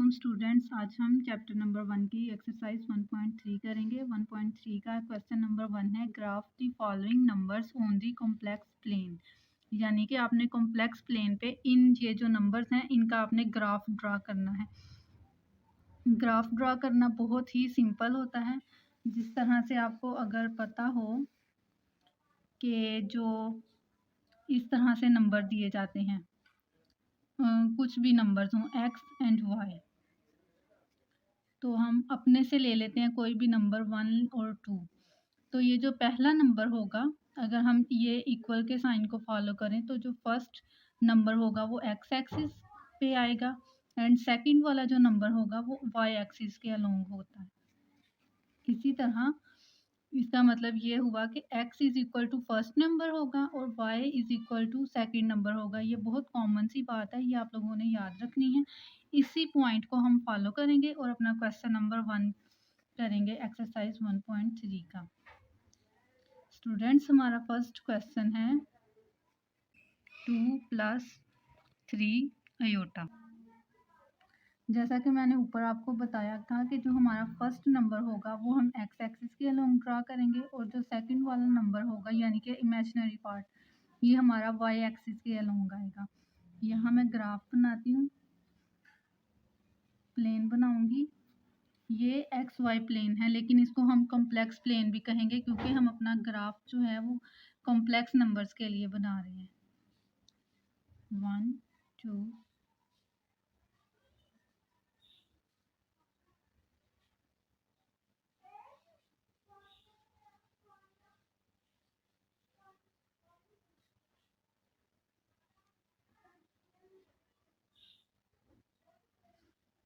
वालेकुम स्टूडेंट्स। आज हम चैप्टर नंबर 1 की एक्सरसाइज 1.3 करेंगे। 1.3 का क्वेश्चन नंबर 1 है, graph the following numbers on the complex plane. यानी कि आपने कॉम्प्लेक्स प्लेन पे ये जो नंबर्स हैं इनका आपने ग्राफ ड्रा करना है। ग्राफ ड्रा करना बहुत ही सिंपल होता है। जिस तरह से आपको अगर पता हो कि जो इस तरह से नंबर दिए जाते हैं, कुछ भी नंबर्स हों एक्स एंड वाई, तो हम अपने से ले लेते हैं कोई भी नंबर 1 और 2। तो ये जो पहला नंबर होगा, अगर हम ये इक्वल के साइन को फॉलो करें तो जो फर्स्ट नंबर होगा वो एक्स एक्सिस पे आएगा एंड सेकंड वाला जो नंबर होगा वो वाई एक्सिस के अलोंग होता है। इसी तरह इसका मतलब ये हुआ कि x is equal to first number होगा और y is equal to second number होगा। ये बहुत कॉमन सी बात है, ये आप लोगों ने याद रखनी है। इसी पॉइंट को हम फॉलो करेंगे और अपना क्वेश्चन नंबर 1 करेंगे एक्सरसाइज 1.3 का। स्टूडेंट्स, हमारा फर्स्ट क्वेश्चन है 2 + 3 आयोटा। जैसा कि मैंने ऊपर आपको बताया था कि जो हमारा फर्स्ट नंबर होगा वो हम एक्स एक्सिस के अलोंग ड्रा करेंगे और जो सेकंड वाला नंबर होगा यानी कि इमेजिनरी पार्ट, ये हमारा वाई एक्सिस के अलोंग आएगा। यहाँ मैं ग्राफ बनाती हूँ, प्लेन बनाऊंगी। ये एक्स वाई प्लेन है, लेकिन इसको हम कॉम्प्लेक्स प्लेन भी कहेंगे क्योंकि हम अपना ग्राफ जो है वो कॉम्प्लेक्स नंबर्स के लिए बना रहे हैं। 1 2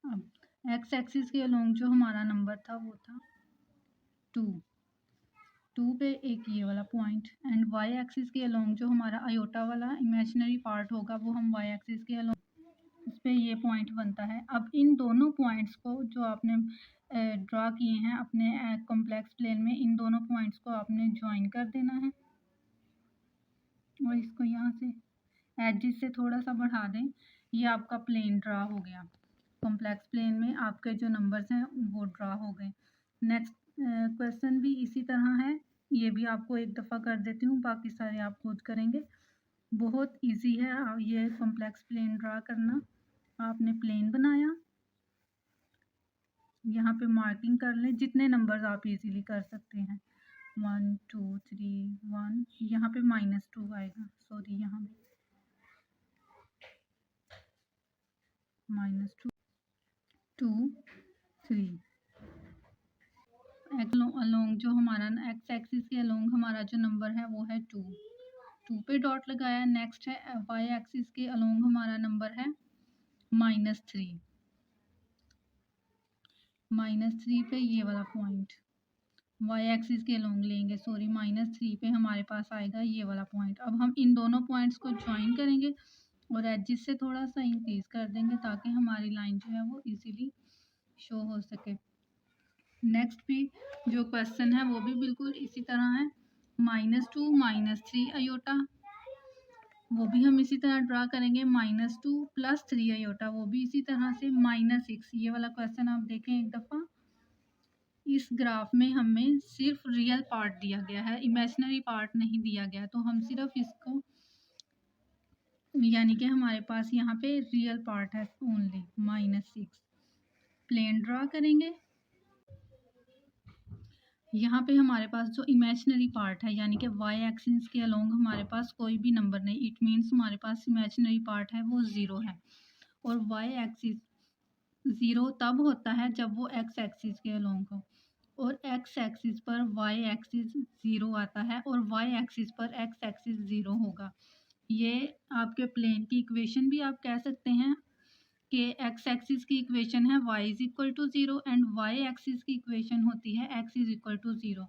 अब एक्स एक्सिस के अलोंग जो हमारा नंबर था वो था 2 पे एक ये वाला पॉइंट एंड वाई एक्सिस के अलोंग जो हमारा आयोटा वाला इमेजिनरी पार्ट होगा वो हम वाई एक्सिस के अलोंग इस पे ये पॉइंट बनता है। अब इन दोनों पॉइंट्स को जो आपने ड्रा किए हैं अपने कॉम्प्लेक्स प्लेन में, इन दोनों पॉइंट्स को आपने ज्वाइन कर देना है और इसको यहाँ से एजिस से थोड़ा सा बढ़ा दें। ये आपका प्लेन ड्रा हो गया। कॉम्प्लेक्स प्लेन में आपके जो नंबर्स हैं वो ड्रा हो गए। नेक्स्ट क्वेश्चन भी इसी तरह है, ये भी आपको एक दफ़ा कर देती हूँ, बाकी सारे आप खुद करेंगे। बहुत इजी है ये कॉम्प्लेक्स प्लेन ड्रा करना। आपने प्लेन बनाया, यहाँ पे मार्किंग कर लें जितने नंबर्स आप इजीली कर सकते हैं। 1 2 3 1, यहाँ पे -2 आएगा, सॉरी यहाँ पे -2 2 3 अलोंग जो हमारा एक्स एक्सिस के अलोंग हमारा जो नंबर है वो है 2 पे डॉट लगाया। नेक्स्ट है वाई एक्सिस के अलोंग हमारा नंबर है -3 पे ये वाला पॉइंट वाई एक्सिस के अलोंग लेंगे, सॉरी -3 पे हमारे पास आएगा ये वाला पॉइंट। अब हम इन दोनों पॉइंट्स को ज्वाइन करेंगे और एजिस से थोड़ा सा इंक्रीज कर देंगे ताकि हमारी लाइन जो है वो इजीली शो हो सके। नेक्स्ट भी जो क्वेश्चन है वो भी बिल्कुल इसी तरह है। -2 -3 आयोटा, वो भी हम इसी तरह ड्रा करेंगे। -2 + 3 आयोटा, वो भी इसी तरह से। -6, ये वाला क्वेश्चन आप देखें एक दफ़ा। इस ग्राफ में हमें सिर्फ रियल पार्ट दिया गया है, इमेजिनरी पार्ट नहीं दिया गया, तो हम सिर्फ इसको यानी कि हमारे पास यहाँ पे रियल पार्ट है ओनली। -6 प्लेन ड्रा करेंगे। यहाँ पे हमारे पास जो इमेजिनरी पार्ट है यानी कि वाई एक्सिस के अलोंग हमारे पास कोई भी नंबर नहीं, इट मीन्स हमारे पास इमेजिनरी पार्ट है वो 0 है। और वाई एक्सिस 0 तब होता है जब वो एक्स एक्सिस के अलोंग हो, और एक्स एक्सिस पर वाई एक्सिस 0 आता है और वाई एक्सिस पर एक्स एक्सिस 0 होगा। ये आपके प्लेन की इक्वेशन भी आप कह सकते हैं कि एक्स एक्सिस की इक्वेशन है y is equal to 0 and y axis की इक्वेशन होती है x is equal to 0।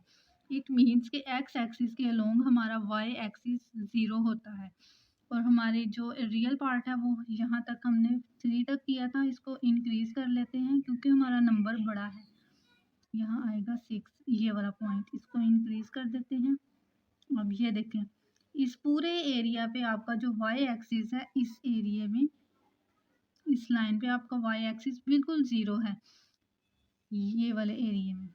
It means कि एक्स एक्सिस के अलोंग हमारा y एक्सिस 0 होता है और हमारे जो रियल पार्ट है वो यहाँ तक हमने 3 तक किया था, इसको इंक्रीज कर लेते हैं क्योंकि हमारा नंबर बड़ा है। यहाँ आएगा 6, ये वाला पॉइंट, इसको इंक्रीज कर देते हैं। अब ये देखें, इस पूरे एरिया पे आपका जो y एक्सिस है इस एरिया में इस लाइन पे आपका वाई एक्सिस बिल्कुल ज़ीरो है, ये वाले एरिया में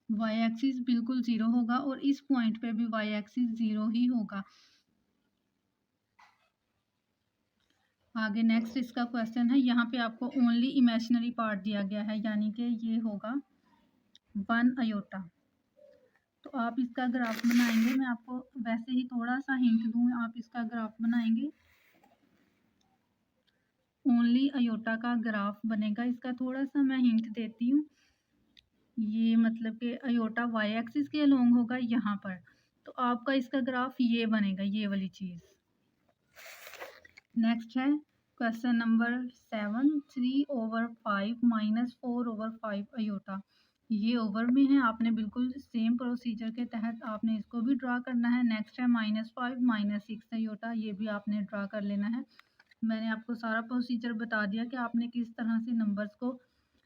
वाई एक्सिस बिल्कुल ज़ीरो होगा और इस पॉइंट पे भी वाई एक्सिस ज़ीरो ही होगा। आगे नेक्स्ट इसका क्वेश्चन है, यहाँ पे आपको ओनली इमेजिनरी पार्ट दिया गया है, यानी कि ये होगा 1 अयोटा। तो आप इसका ग्राफ बनाएंगे, मैं आपको वैसे ही थोड़ा सा हिंट दूँ, आप इसका ग्राफ बनाएंगे, ओनली अयोटा का ग्राफ बनेगा। इसका थोड़ा सा मैं हिंट देती हूँ, ये मतलब कि अयोटा वाई एक्सिस के अलोंग होगा यहाँ पर, तो आपका इसका ग्राफ ये बनेगा, ये वाली चीज़। नेक्स्ट है क्वेश्चन नंबर 7, 3/5 - 4/5 अयोटा। ये ओवर में है, आपने बिल्कुल सेम प्रोसीजर के तहत आपने इसको भी ड्रा करना है। नेक्स्ट है -5 - 6 अयोटा, ये भी आपने ड्रा कर लेना है। मैंने आपको सारा प्रोसीजर बता दिया कि आपने किस तरह से नंबर्स को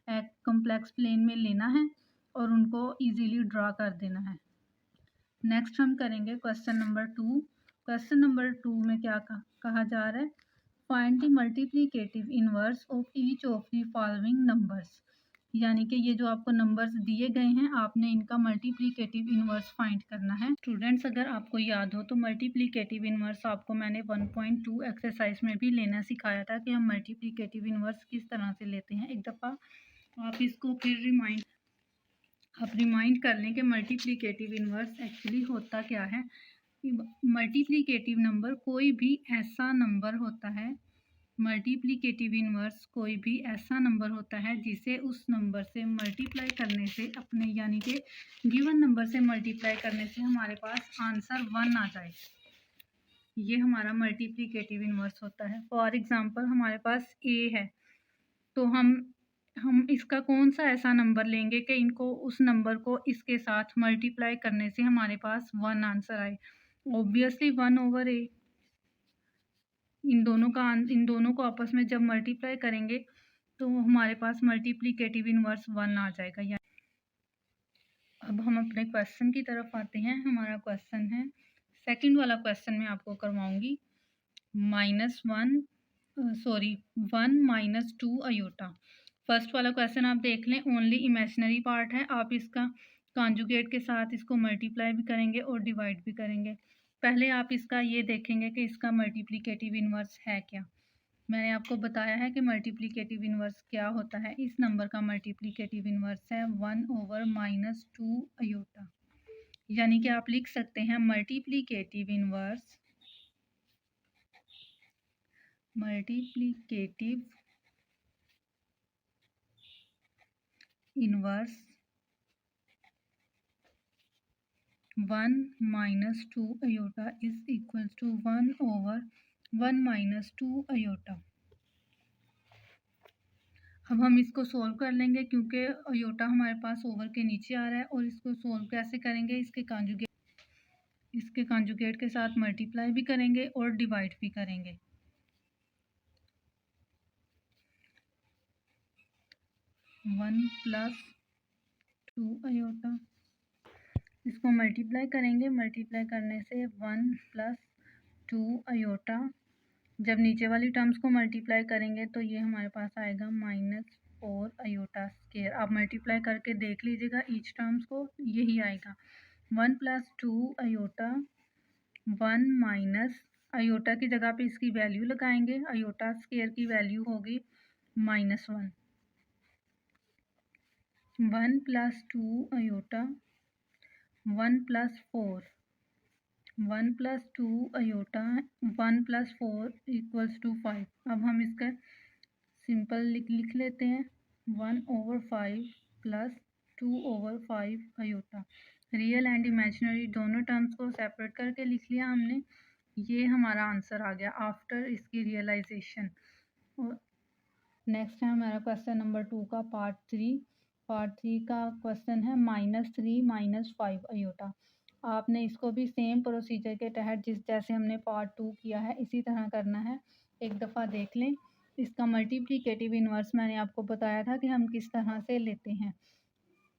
एक कॉम्प्लेक्स प्लेन में लेना है और उनको इजीली ड्रा कर देना है। नेक्स्ट हम करेंगे क्वेश्चन नंबर 2। क्वेश्चन नंबर 2 में क्या कहा जा रहा है, find the multiplicative inverse of each of the following numbers. यानी कि ये जो आपको नंबर्स दिए गए हैं, आपने इनका मल्टीप्लिकेटिव इनवर्स फाइंड करना है। स्टूडेंट्स, अगर आपको याद हो तो मल्टीप्लिकेटिव इनवर्स आपको मैंने 1.2 एक्सरसाइज में भी लेना सिखाया था कि हम मल्टीप्लिकेटिव इनवर्स किस तरह से लेते हैं। एक दफ़ा आप इसको फिर रिमाइंड कर लें कि मल्टीप्लिकेटिव इनवर्स एक्चुअली होता क्या है। मल्टीप्लिकेटिव नंबर कोई भी ऐसा नंबर होता है, मल्टीप्लिकेटिव इनवर्स कोई भी ऐसा नंबर होता है जिसे उस नंबर से मल्टीप्लाई करने से अपने यानी कि गिवन नंबर से मल्टीप्लाई करने से हमारे पास आंसर 1 आ जाए, ये हमारा मल्टीप्लिकेटिव इनवर्स होता है। फॉर एग्जांपल हमारे पास ए है, तो हम इसका कौन सा ऐसा नंबर लेंगे कि इनको उस नंबर को इसके साथ मल्टीप्लाई करने से हमारे पास 1 आंसर आए। Obviously 1/a। इन दोनों को आपस में जब मल्टीप्लाई करेंगे तो हमारे पास मल्टीप्लिकेटिव इनवर्स 1 आ जाएगा। अब हम अपने क्वेश्चन की तरफ आते हैं। हमारा क्वेश्चन है, सेकंड वाला क्वेश्चन मैं आपको करवाऊंगी, -1 - 2 अयोटा। फर्स्ट वाला क्वेश्चन आप देख लें, ओनली इमेजिनरी पार्ट है, आप इसका कॉन्जुगेट के साथ इसको मल्टीप्लाई भी करेंगे और डिवाइड भी करेंगे। पहले आप इसका ये देखेंगे कि इसका मल्टीप्लिकेटिव इनवर्स है क्या। मैंने आपको बताया है कि मल्टीप्लिकेटिव इनवर्स क्या होता है। इस नंबर का मल्टीप्लिकेटिव इनवर्स है 1/-2 अयोटा। यानी कि आप लिख सकते हैं multiplicative inverse 1 - 2 iota is equal to 1/1 - 2 iota. अब हम इसको सोल्व कर लेंगे, क्योंकि अयोटा हमारे पास ओवर के नीचे आ रहा है, और इसको सोल्व कैसे करेंगे, इसके कॉन्जुगेट के साथ मल्टीप्लाई भी करेंगे और डिवाइड भी करेंगे। 1 + 2 अयोटा, इसको मल्टीप्लाई करेंगे, मल्टीप्लाई करने से 1 + 2 अयोटा। जब नीचे वाली टर्म्स को मल्टीप्लाई करेंगे तो ये हमारे पास आएगा -4 अयोटा स्क्वायर। आप मल्टीप्लाई करके देख लीजिएगा ईच टर्म्स को, यही आएगा। 1 + 2 अयोटा, 1 माइनस अयोटा की जगह पे इसकी वैल्यू लगाएंगे, अयोटा स्क्वायर की वैल्यू होगी -1। 1 + 2 अयोटा, 1 + 4, 1 + 2 अयोटा, 1 + 4 = 5। अब हम इसका सिंपल लिख लेते हैं, 1/5 + 2/5 अयोटा। रियल एंड इमेजिनरी दोनों टर्म्स को सेपरेट करके लिख लिया हमने। ये हमारा आंसर आ गया आफ्टर इसकी रियलाइजेशन। और नेक्स्ट है हमारा क्वेश्चन नंबर 2 का पार्ट 3। पार्ट 3 का क्वेश्चन है -3 - 5 अयोटा। आपने इसको भी सेम प्रोसीजर के तहत जैसे हमने पार्ट 2 किया है इसी तरह करना है। एक दफ़ा देख लें, इसका मल्टीप्लिकेटिव इनवर्स मैंने आपको बताया था कि हम किस तरह से लेते हैं।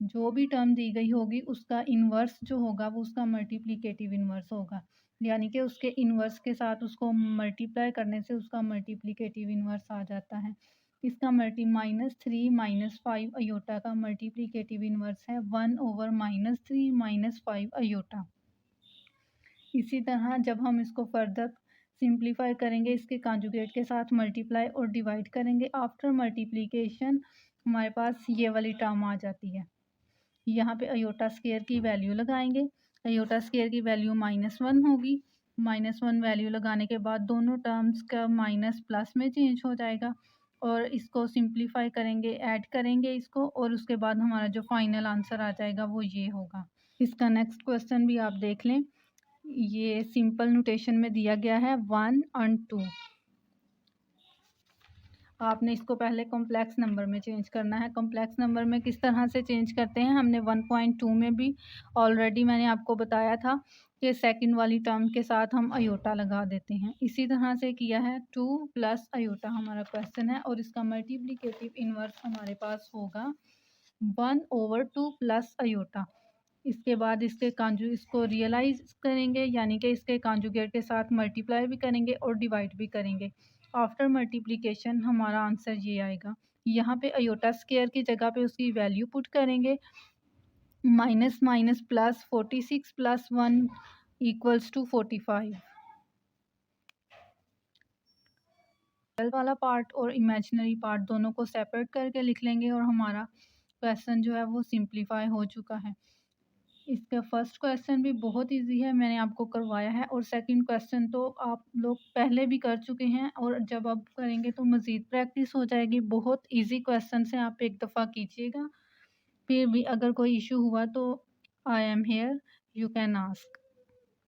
जो भी टर्म दी गई होगी उसका इन्वर्स जो होगा वो उसका मल्टीप्लिकेटिव इन्वर्स होगा। यानी कि उसके इन्वर्स के साथ उसको मल्टीप्लाई करने से उसका मल्टीप्लिकेटिव इन्वर्स आ जाता है। इसका -3 -5 अयोटा का मल्टीप्लिकेटिव इन्वर्स है 1/-3 -5 अयोटा। इसी तरह जब हम इसको फर्दर सिंप्लीफाई करेंगे, इसके कॉन्जुगेट के साथ मल्टीप्लाई और डिवाइड करेंगे, आफ्टर मल्टीप्लिकेशन हमारे पास ये वाली टर्म आ जाती है। यहाँ पे अयोटा स्क्वायर की वैल्यू लगाएंगे, अयोटा स्क्वायर की वैल्यू -1 होगी। -1 वैल्यू लगाने के बाद दोनों टर्म्स का माइनस प्लस में चेंज हो जाएगा और इसको सिंप्लीफाई करेंगे, ऐड करेंगे इसको, और उसके बाद हमारा जो फाइनल आंसर आ जाएगा वो ये होगा। इसका नेक्स्ट क्वेश्चन भी आप देख लें, ये सिंपल नोटेशन में दिया गया है 1 और 2। आपने इसको पहले कॉम्प्लेक्स नंबर में चेंज करना है। कॉम्प्लेक्स नंबर में किस तरह से चेंज करते हैं, हमने 1.2 में भी ऑलरेडी मैंने आपको बताया था कि सेकंड वाली टर्म के साथ हम अयोटा लगा देते हैं। इसी तरह से किया है 2 प्लस अयोटा हमारा क्वेश्चन है और इसका मल्टीप्लिकेटिव इन्वर्स हमारे पास होगा 1/2 प्लस अयोटा। इसके बाद इसको रियलाइज करेंगे, यानी कि इसके कॉन्जुगेट के साथ मल्टीप्लाई भी करेंगे और डिवाइड भी करेंगे। आफ्टर मल्टीप्लिकेशन हमारा आंसर ये आएगा। यहाँ पे अयोटा स्क्वायर की जगह पे उसकी वैल्यू पुट करेंगे, माइनस माइनस प्लस 46 + 1 = 45। रियल वाला पार्ट और इमेजिनरी पार्ट दोनों को सेपरेट करके लिख लेंगे और हमारा क्वेश्चन जो है वो सिंप्लीफाई हो चुका है। इसका फर्स्ट क्वेश्चन भी बहुत इजी है, मैंने आपको करवाया है, और सेकंड क्वेश्चन तो आप लोग पहले भी कर चुके हैं और जब आप करेंगे तो मज़ीद प्रैक्टिस हो जाएगी। बहुत इजी क्वेश्चन से आप एक दफ़ा कीजिएगा, फिर भी अगर कोई इशू हुआ तो I am here, you can ask.